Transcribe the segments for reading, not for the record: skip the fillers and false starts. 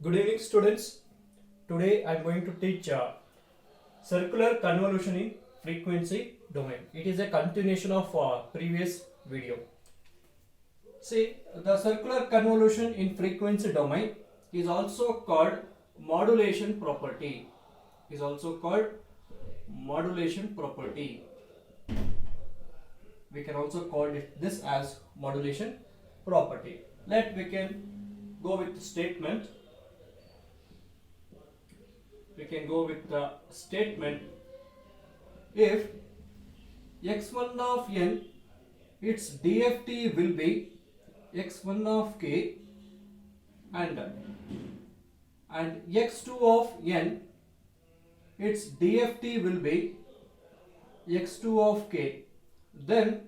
Good evening students. Today I am going to teach circular convolution in frequency domain. It is a continuation of previous video. See, the circular convolution in frequency domain is also called modulation property. Is also called modulation property. We can also call this as modulation property. We can go with the statement. We can go with the statement: if x1 of n, its DFT will be x1 of k, and x2 of n, its DFT will be x2 of k, then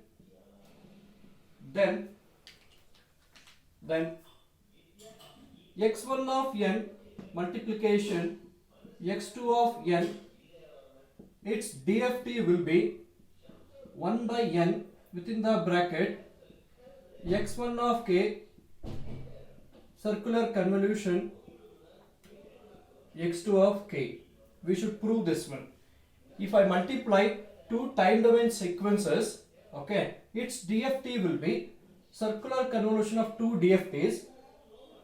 x1 of n multiplication x2 of n, its DFT will be 1 by n within the bracket x1 of k circular convolution x2 of k. We should prove this one. If I multiply two time domain sequences, okay, its DFT will be circular convolution of two DFTs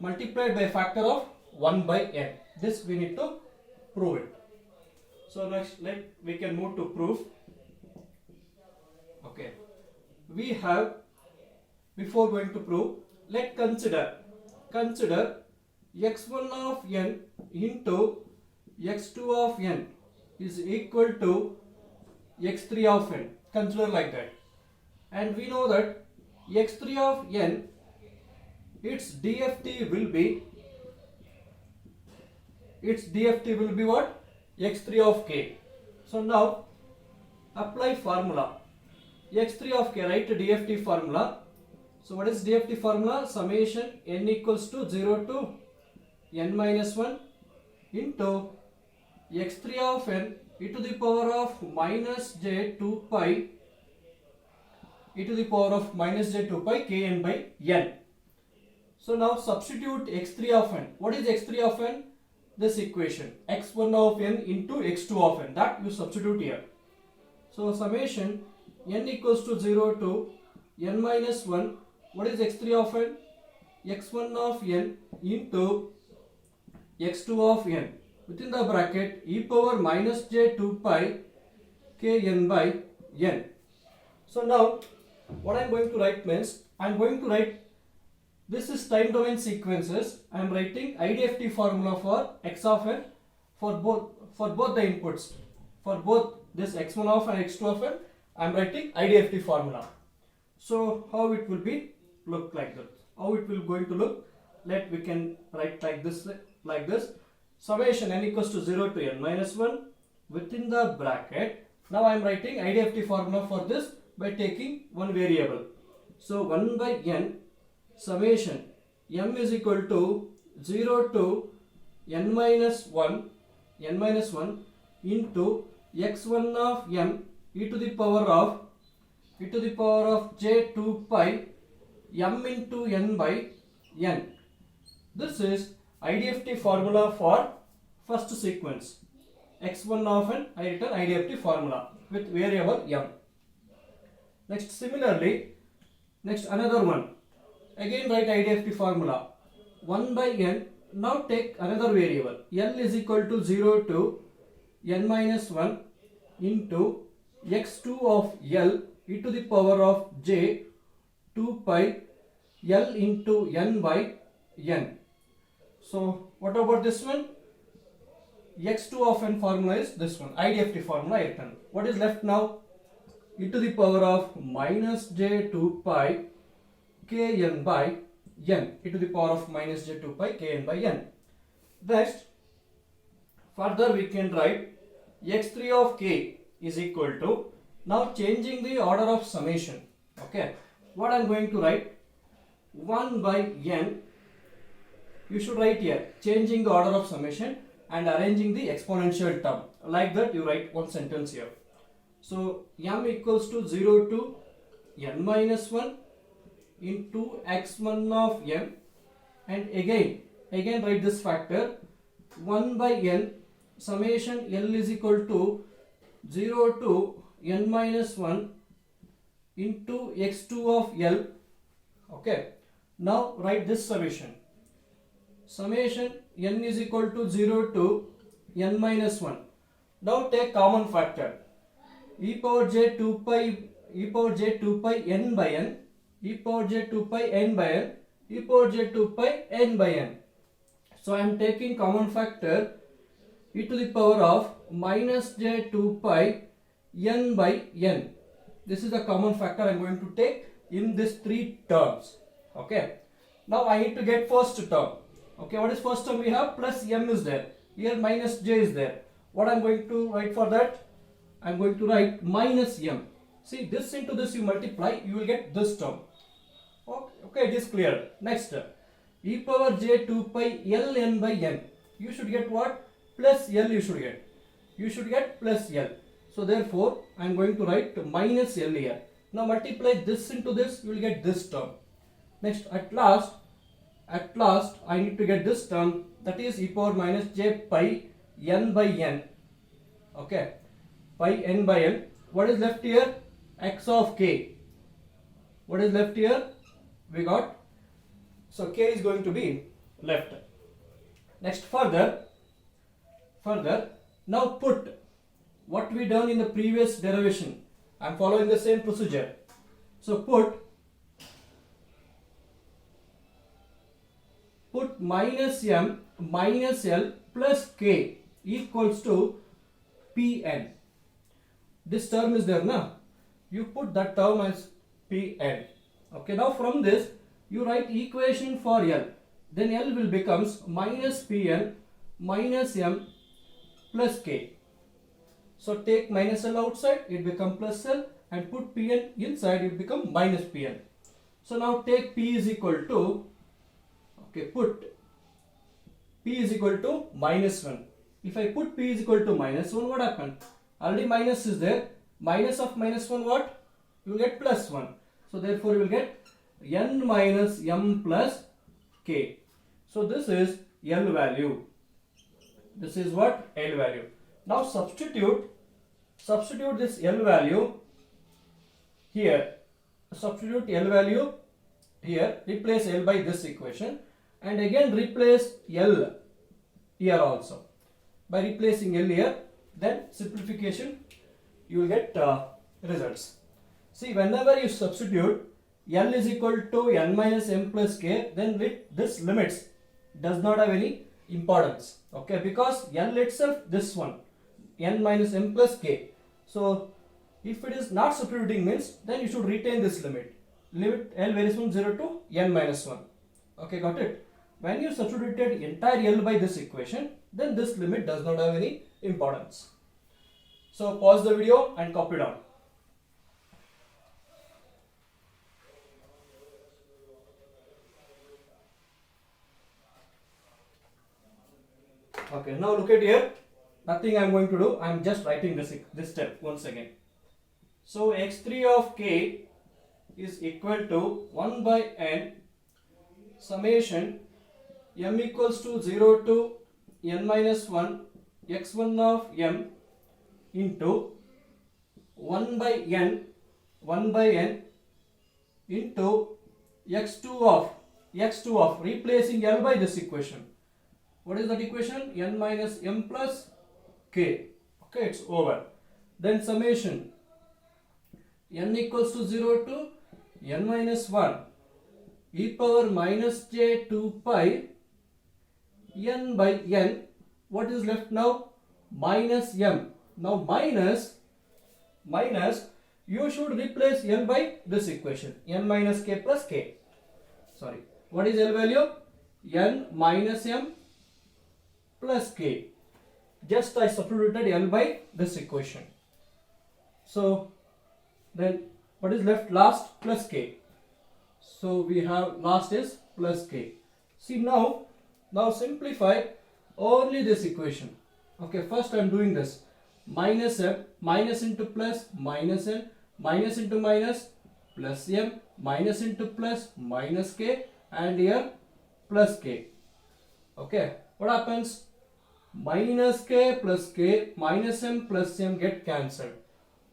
multiplied by a factor of 1 by n. This we need to prove it. So next we can move to proof. Okay, we have, before going to prove, let's consider x1 of n into x2 of n is equal to x3 of n. Consider like that, and we know that x3 of n, its DFT will be what? x3 of k. So now apply formula x3 of k, write DFT formula. So what is DFT formula? Summation n equals to 0 to n minus 1 into x3 of n e to the power of minus j 2 pi e to the power of minus j 2 pi kn by n. So now substitute x3 of n. What is x3 of n? This equation x1 of n into x2 of n, that you substitute here. So summation n equals to 0 to n minus 1. What is x3 of n? x1 of n into x2 of n within the bracket e power minus j 2 pi kn by n. So now what I am going to write means, I am going to write, this is time domain sequences. I am writing IDFT formula for x of n for both the inputs. For both this x1 of and x2 of n, I am writing IDFT formula. So how it will be look like that? How it will going to look? We can write like this. Summation n equals to 0 to n minus 1 within the bracket. Now I am writing IDFT formula for this by taking one variable. So 1 by n summation m is equal to 0 to n minus 1 into x1 of m e to the power of j 2 pi m into n by n. This is IDFT formula for first sequence x1 of n. I written IDFT formula with variable m. Next, similarly, another one. Again write IDFT formula 1 by n. Now take another variable l is equal to 0 to n minus 1 into x2 of l e to the power of j 2 pi l into n by n. So what about this one? x2 of n formula is this one, IDFT formula written. What is left now? E to the power of minus j 2 pi kn by n, e to the power of minus j 2 pi kn by n. Next, further we can write x3 of k is equal to, now changing the order of summation. Okay, what I am going to write, 1 by n. You should write here, changing the order of summation and arranging the exponential term. Like that you write one sentence here. So m equals to 0 to n minus 1 into x1 of m, and again again write this factor 1 by n summation L is equal to 0 to n minus 1 into x2 of L. Okay, now write this summation n is equal to 0 to n minus 1. Now take common factor e power j 2 pi n by n, e power j 2 pi n by n, e power j 2 pi n by n. So I am taking common factor e to the power of minus j 2 pi n by n. This is the common factor I am going to take in these three terms. Okay. Now I need to get first term. Okay, what is first term? We have plus m is there. Here minus j is there. What I am going to write for that? I am going to write minus m. See, this into this you multiply, you will get this term. Okay, it is clear. Next, e power j 2 pi l n by n. You should get what? Plus l you should get. You should get plus l. So therefore, I am going to write minus l here. Now multiply this into this, you will get this term. Next, at last, I need to get this term, that is e power minus j pi n by n. Okay, pi n by n. What is left here? X of k. What is left here? We got, so k is going to be left. Next, further, now put what we done in the previous derivation. I am following the same procedure. So put minus m minus l plus k equals to pn. This term is there now. You put that term as pn. Okay, now from this you write equation for l. Then l will becomes minus pn minus m plus k. So take minus l outside, it become plus l, and put pn inside, it become minus pn. So now take p is equal to, okay, put p is equal to minus 1. If I put p is equal to minus 1, what happened? Already minus is there. Minus of minus 1 what? You will get plus 1. So therefore you will get n minus m plus k. So this is L value. This is what? L value. Now substitute this L value here. Substitute L value here. Replace L by this equation. And again replace L here also. By replacing L here, then simplification, you will get results. See, whenever you substitute L is equal to n minus m plus k, then this limits does not have any importance. Okay, because L itself, this one, n minus m plus k. So if it is not substituting means, then you should retain this limit. Limit L varies from 0 to n minus 1. Okay, got it? When you substituted entire L by this equation, then this limit does not have any importance. So pause the video and copy down. Okay, now look at here. Nothing I am going to do. I am just writing this step once again. So x3 of k is equal to 1 by n summation m equals to 0 to n minus 1 x1 of m into 1 by n into x2 of replacing L by this equation. What is that equation? N minus m plus k. Okay, it's over. Then summation n equals to 0 to n minus 1 e power minus j 2 pi n by n. What is left now? Minus m. Now minus, you should replace L by this equation, n minus k plus k. Sorry, what is L value? N minus m plus k. Just I substituted L by this equation. So then what is left? Last plus k. So we have last is plus k. See now simplify only this equation. Okay, first I am doing this. Minus m, minus into plus, minus n, minus into minus, plus m, minus into plus, minus k, and here plus k. Okay, what happens? Minus k plus k minus m plus m get cancelled.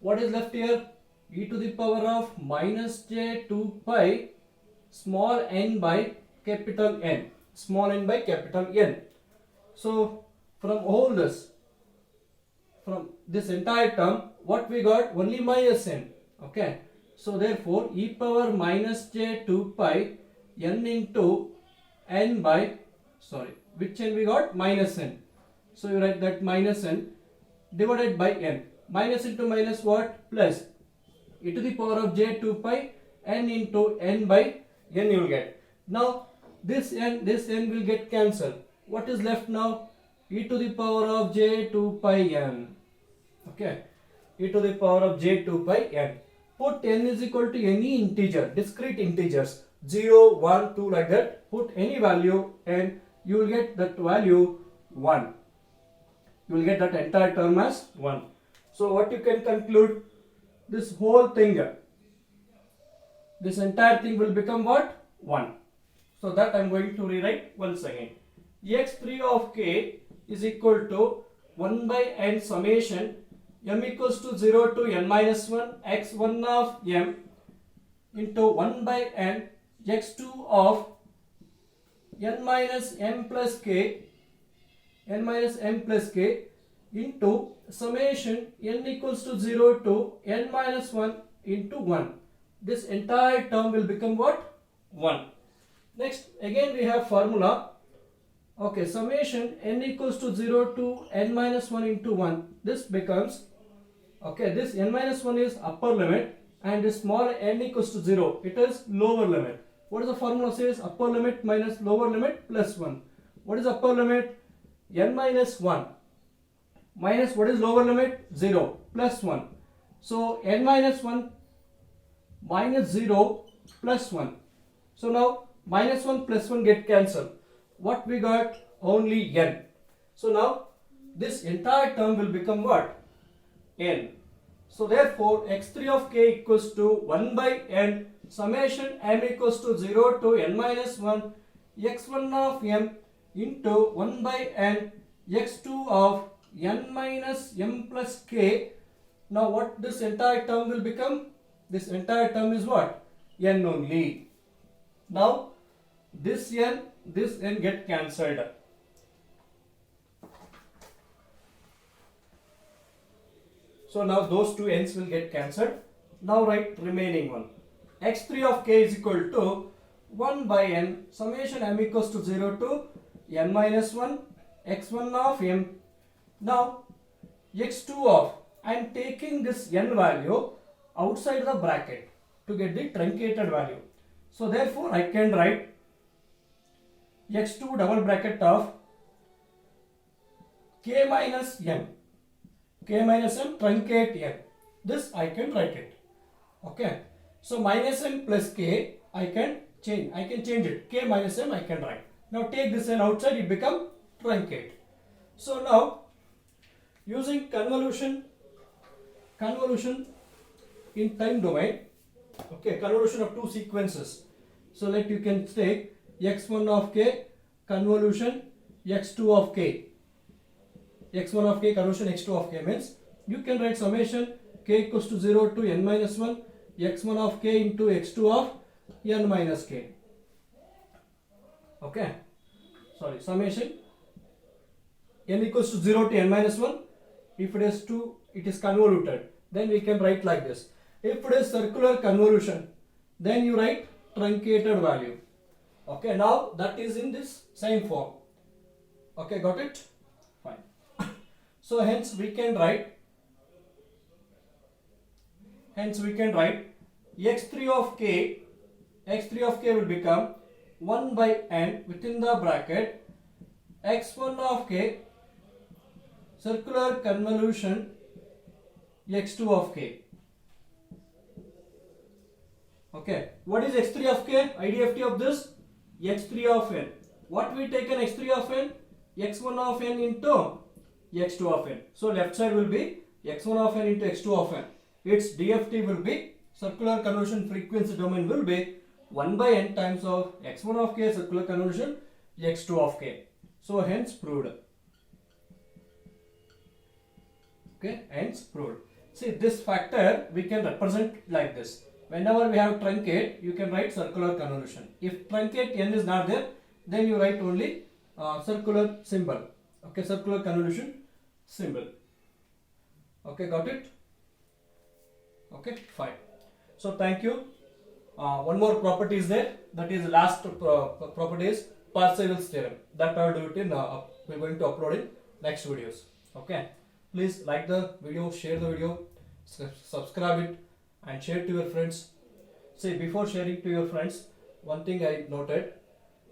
What is left here? E to the power of minus j 2 pi small n by capital N. Small n by capital N. So from this entire term, what we got? Only minus n. Okay. So therefore, e power minus j 2 pi n into n by, which n we got? Minus n. So you write that minus n divided by n. Minus into minus what? Plus. E to the power of j 2 pi n into n by n you will get. Now this n will get cancelled. What is left now? E to the power of j 2 pi n. Okay. E to the power of j 2 pi n. Put n is equal to any integer, discrete integers, 0, 1, 2 like that. Put any value and you will get that value 1. You will get that entire term as 1. So what you can conclude? This whole thing, this entire thing will become what? 1. So that I am going to rewrite once again. x3 of k is equal to 1 by n summation m equals to 0 to n minus 1 x1 of m into 1 by n x2 of n minus m plus k into summation n equals to 0 to n minus 1 into 1. This entire term will become what? 1. Next, again we have formula. Okay, summation n equals to 0 to n minus 1 into 1. This becomes, okay, this n minus 1 is upper limit and this small n equals to 0. It is lower limit. What is the formula says? Upper limit minus lower limit plus 1. What is upper limit? N minus 1. Minus what is lower limit? 0 plus 1. So n minus 1 minus 0 plus 1. So now minus 1 plus 1 get cancelled. What we got? Only n. So now this entire term will become what? N. So therefore x3 of k equals to 1 by n summation m equals to 0 to n minus 1 x1 of m into 1 by n x2 of n minus m plus k. Now what this entire term will become? This entire term is what? N only. Now this n get cancelled. So now those two n's will get cancelled. Now write remaining one. x3 of k is equal to 1 by n summation m equals to 0 to n minus 1 x1 of m. Now x2 of, I am taking this n value outside the bracket to get the truncated value. So therefore I can write x2 double bracket of k minus m truncate n. This I can write it. Okay. So minus m plus k I can change it. K minus m I can write. Now take this n outside, it become truncate. So now using convolution in time domain, okay, convolution of two sequences. So let you can take x1 of k convolution x2 of k. x1 of k convolution x2 of k means you can write summation k equals to 0 to n minus 1 x1 of k into x2 of n minus k. Okay, sorry, summation n equals to 0 to n minus 1. If it is convoluted, then we can write like this. If it is circular convolution, then you write truncated value. Okay, now that is in this same form. Okay, got it? Fine. So hence we can write x3 of k will become 1 by n within the bracket x1 of k circular convolution x2 of k. Okay, what is x3 of k? IDFT of this x3 of n. What we taken x3 of n? x1 of n into x2 of n. So left side will be x1 of n into x2 of n. Its DFT will be, circular convolution frequency domain will be 1 by n times of x1 of k circular convolution x2 of k. So hence proved. Okay, hence proved. See, this factor we can represent like this. Whenever we have truncate, you can write circular convolution. If truncate n is not there, then you write only circular symbol. Okay, circular convolution symbol. Okay, got it? Okay, fine. So thank you. One more property is there. That is last property is Parseval's theorem. That I will do it in. We are going to upload in next videos. Okay. Please like the video, share the video, subscribe it, and share to your friends. See, before sharing to your friends, one thing I noted.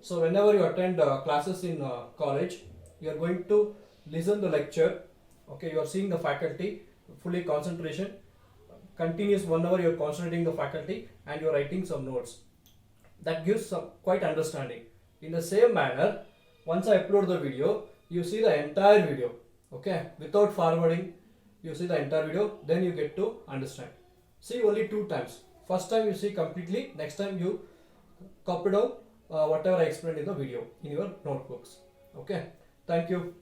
So whenever you attend classes in college, you are going to listen the lecture. Okay, you are seeing the faculty, fully concentration. Continuous 1 hour you are concentrating the faculty and you are writing some notes. That gives some quite understanding. In the same manner, once I upload the video, you see the entire video. Okay, without forwarding, you see the entire video, then you get to understand. See only 2 times. First time you see completely, next time you copy down whatever I explained in the video in your notebooks. Okay, thank you.